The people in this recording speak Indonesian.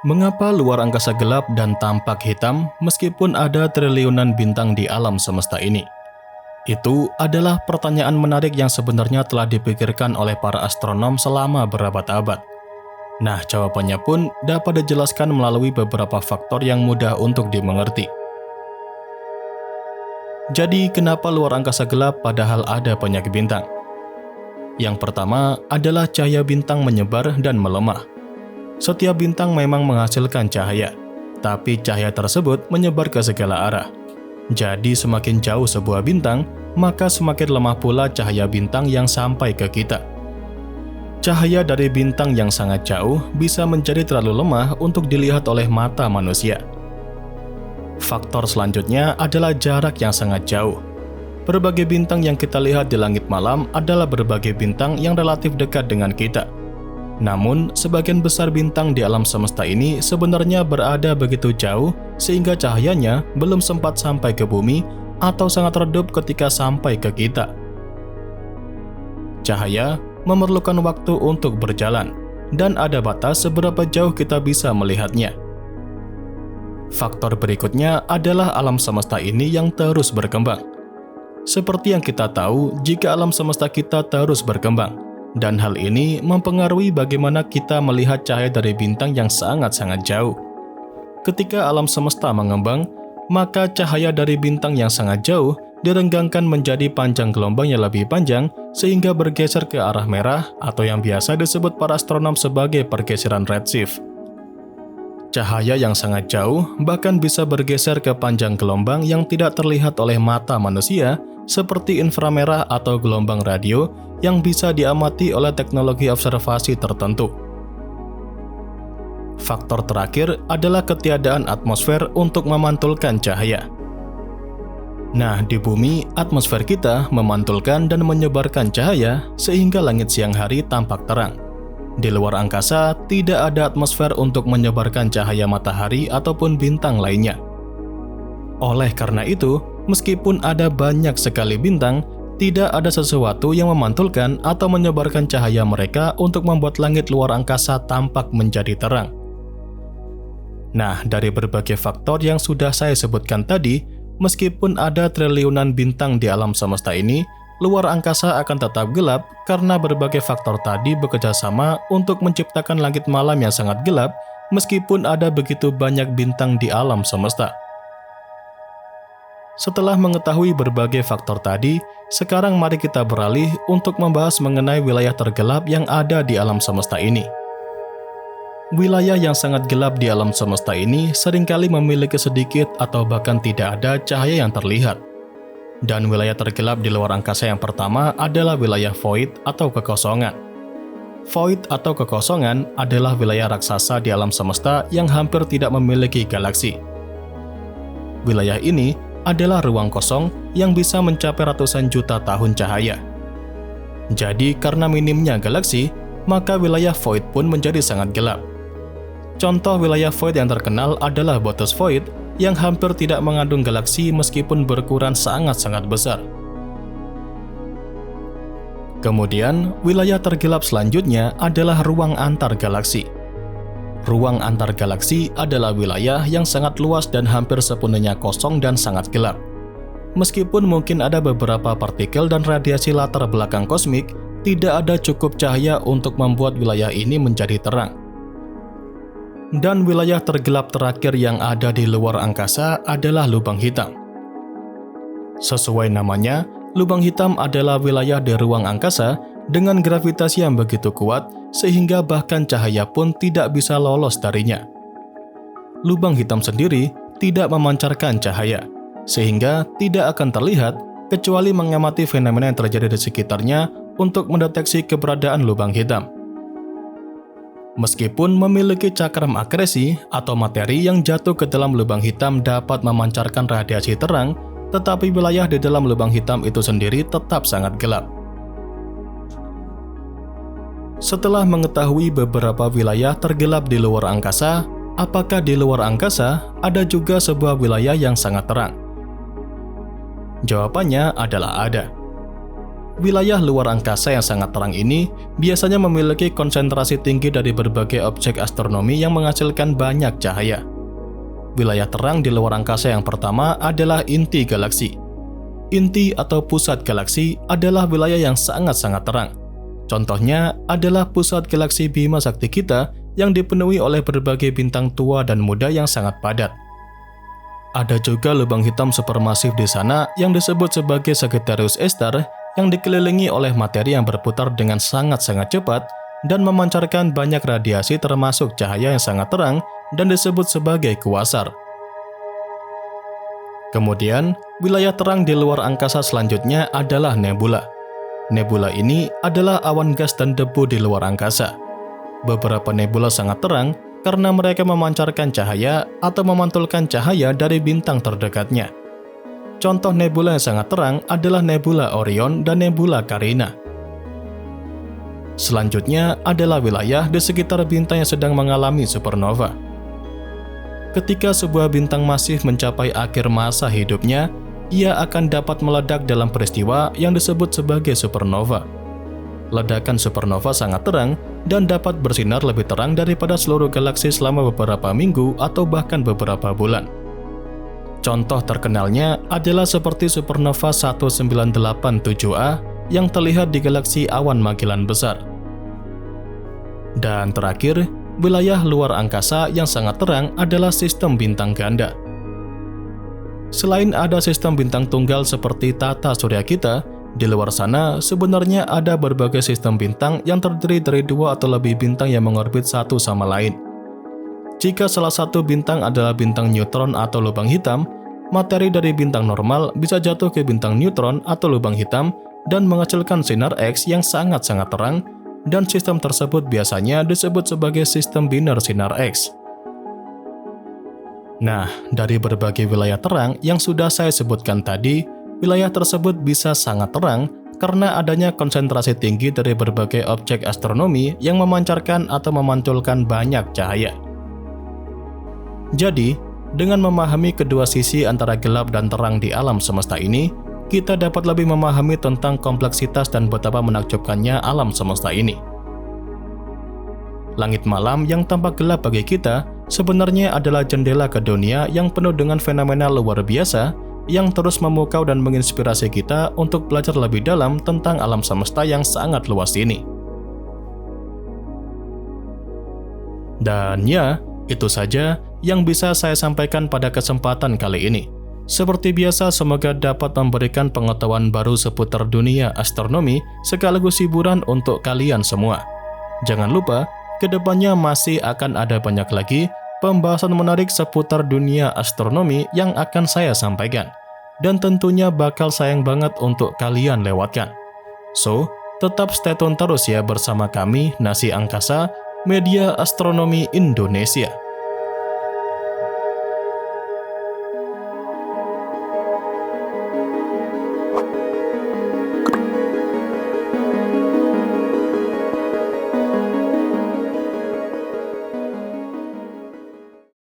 Mengapa luar angkasa gelap dan tampak hitam meskipun ada triliunan bintang di alam semesta ini? Itu adalah pertanyaan menarik yang sebenarnya telah dipikirkan oleh para astronom selama berabad-abad. Nah, jawabannya pun dapat dijelaskan melalui beberapa faktor yang mudah untuk dimengerti. Jadi, kenapa luar angkasa gelap padahal ada banyak bintang? Yang pertama adalah cahaya bintang menyebar dan melemah. Setiap bintang memang menghasilkan cahaya, tapi cahaya tersebut menyebar ke segala arah. Jadi semakin jauh sebuah bintang, maka semakin lemah pula cahaya bintang yang sampai ke kita. Cahaya dari bintang yang sangat jauh bisa menjadi terlalu lemah untuk dilihat oleh mata manusia. Faktor selanjutnya adalah jarak yang sangat jauh. Berbagai bintang yang kita lihat di langit malam adalah berbagai bintang yang relatif dekat dengan kita. Namun, sebagian besar bintang di alam semesta ini sebenarnya berada begitu jauh sehingga cahayanya belum sempat sampai ke bumi atau sangat redup ketika sampai ke kita. Cahaya memerlukan waktu untuk berjalan, dan ada batas seberapa jauh kita bisa melihatnya. Faktor berikutnya adalah alam semesta ini yang terus berkembang. Seperti yang kita tahu, jika alam semesta kita terus berkembang, dan hal ini mempengaruhi bagaimana kita melihat cahaya dari bintang yang sangat-sangat jauh. Ketika alam semesta mengembang, maka cahaya dari bintang yang sangat jauh direnggangkan menjadi panjang gelombang yang lebih panjang sehingga bergeser ke arah merah atau yang biasa disebut para astronom sebagai pergeseran redshift. Cahaya yang sangat jauh bahkan bisa bergeser ke panjang gelombang yang tidak terlihat oleh mata manusia seperti inframerah atau gelombang radio yang bisa diamati oleh teknologi observasi tertentu. Faktor terakhir adalah ketiadaan atmosfer untuk memantulkan cahaya. Nah, di bumi, atmosfer kita memantulkan dan menyebarkan cahaya sehingga langit siang hari tampak terang. Di luar angkasa, tidak ada atmosfer untuk menyebarkan cahaya matahari ataupun bintang lainnya. Oleh karena itu, meskipun ada banyak sekali bintang, tidak ada sesuatu yang memantulkan atau menyebarkan cahaya mereka untuk membuat langit luar angkasa tampak menjadi terang. Nah, dari berbagai faktor yang sudah saya sebutkan tadi, meskipun ada triliunan bintang di alam semesta ini, luar angkasa akan tetap gelap karena berbagai faktor tadi bekerja sama untuk menciptakan langit malam yang sangat gelap meskipun ada begitu banyak bintang di alam semesta. Setelah mengetahui berbagai faktor tadi, sekarang mari kita beralih untuk membahas mengenai wilayah tergelap yang ada di alam semesta ini. Wilayah yang sangat gelap di alam semesta ini seringkali memiliki sedikit atau bahkan tidak ada cahaya yang terlihat. Dan wilayah tergelap di luar angkasa yang pertama adalah wilayah void atau kekosongan. Void atau kekosongan adalah wilayah raksasa di alam semesta yang hampir tidak memiliki galaksi. Wilayah ini adalah ruang kosong yang bisa mencapai ratusan juta tahun cahaya. Jadi, karena minimnya galaksi, maka wilayah void pun menjadi sangat gelap. Contoh wilayah void yang terkenal adalah Boötes Void yang hampir tidak mengandung galaksi meskipun berukuran sangat-sangat besar. Kemudian, wilayah tergelap selanjutnya adalah ruang antar galaksi. Ruang antar galaksi adalah wilayah yang sangat luas dan hampir sepenuhnya kosong dan sangat gelap. Meskipun mungkin ada beberapa partikel dan radiasi latar belakang kosmik, tidak ada cukup cahaya untuk membuat wilayah ini menjadi terang. Dan wilayah tergelap terakhir yang ada di luar angkasa adalah lubang hitam. Sesuai namanya, lubang hitam adalah wilayah di ruang angkasa dengan gravitasi yang begitu kuat sehingga bahkan cahaya pun tidak bisa lolos darinya. Lubang hitam sendiri tidak memancarkan cahaya, sehingga tidak akan terlihat kecuali mengamati fenomena yang terjadi di sekitarnya untuk mendeteksi keberadaan lubang hitam. Meskipun memiliki cakram akresi atau materi yang jatuh ke dalam lubang hitam dapat memancarkan radiasi terang, tetapi wilayah di dalam lubang hitam itu sendiri tetap sangat gelap. Setelah mengetahui beberapa wilayah tergelap di luar angkasa, apakah di luar angkasa ada juga sebuah wilayah yang sangat terang? Jawabannya adalah ada. wilayah luar angkasa yang sangat terang ini biasanya memiliki konsentrasi tinggi dari berbagai objek astronomi yang menghasilkan banyak cahaya. Wilayah terang di luar angkasa yang pertama adalah inti galaksi. Inti atau pusat galaksi adalah wilayah yang sangat-sangat terang. Contohnya adalah pusat galaksi Bima Sakti kita yang dipenuhi oleh berbagai bintang tua dan muda yang sangat padat. Ada juga lubang hitam supermasif di sana yang disebut sebagai Sagittarius A* yang dikelilingi oleh materi yang berputar dengan sangat-sangat cepat dan memancarkan banyak radiasi termasuk cahaya yang sangat terang dan disebut sebagai kuasar. Kemudian, wilayah terang di luar angkasa selanjutnya adalah nebula. Nebula ini adalah awan gas dan debu di luar angkasa. Beberapa nebula sangat terang karena mereka memancarkan cahaya atau memantulkan cahaya dari bintang terdekatnya. Contoh nebula yang sangat terang adalah nebula Orion dan nebula Carina. Selanjutnya adalah wilayah di sekitar bintang yang sedang mengalami supernova. Ketika sebuah bintang masif mencapai akhir masa hidupnya, ia akan dapat meledak dalam peristiwa yang disebut sebagai supernova. Ledakan supernova sangat terang dan dapat bersinar lebih terang daripada seluruh galaksi selama beberapa minggu atau bahkan beberapa bulan. Contoh terkenalnya adalah seperti supernova 1987A yang terlihat di galaksi Awan Magellan Besar. Dan terakhir, wilayah luar angkasa yang sangat terang adalah sistem bintang ganda. Selain ada sistem bintang tunggal seperti tata surya kita, di luar sana sebenarnya ada berbagai sistem bintang yang terdiri dari 2 atau lebih bintang yang mengorbit satu sama lain. Jika salah satu bintang adalah bintang neutron atau lubang hitam, materi dari bintang normal bisa jatuh ke bintang neutron atau lubang hitam dan menghasilkan sinar X yang sangat-sangat terang, dan sistem tersebut biasanya disebut sebagai sistem biner sinar X. Nah, dari berbagai wilayah terang yang sudah saya sebutkan tadi, wilayah tersebut bisa sangat terang karena adanya konsentrasi tinggi dari berbagai objek astronomi yang memancarkan atau memantulkan banyak cahaya. Jadi, dengan memahami kedua sisi antara gelap dan terang di alam semesta ini, kita dapat lebih memahami tentang kompleksitas dan betapa menakjubkannya alam semesta ini. Langit malam yang tampak gelap bagi kita sebenarnya adalah jendela ke dunia yang penuh dengan fenomena luar biasa yang terus memukau dan menginspirasi kita untuk belajar lebih dalam tentang alam semesta yang sangat luas ini. Dan ya, itu saja yang bisa saya sampaikan pada kesempatan kali ini. Seperti biasa, semoga dapat memberikan pengetahuan baru seputar dunia astronomi sekaligus hiburan untuk kalian semua. Jangan lupa, kedepannya masih akan ada banyak lagi pembahasan menarik seputar dunia astronomi yang akan saya sampaikan. Dan tentunya bakal sayang banget untuk kalian lewatkan. So, tetap stay tune terus ya bersama kami, Nasi Angkasa, Media Astronomi Indonesia.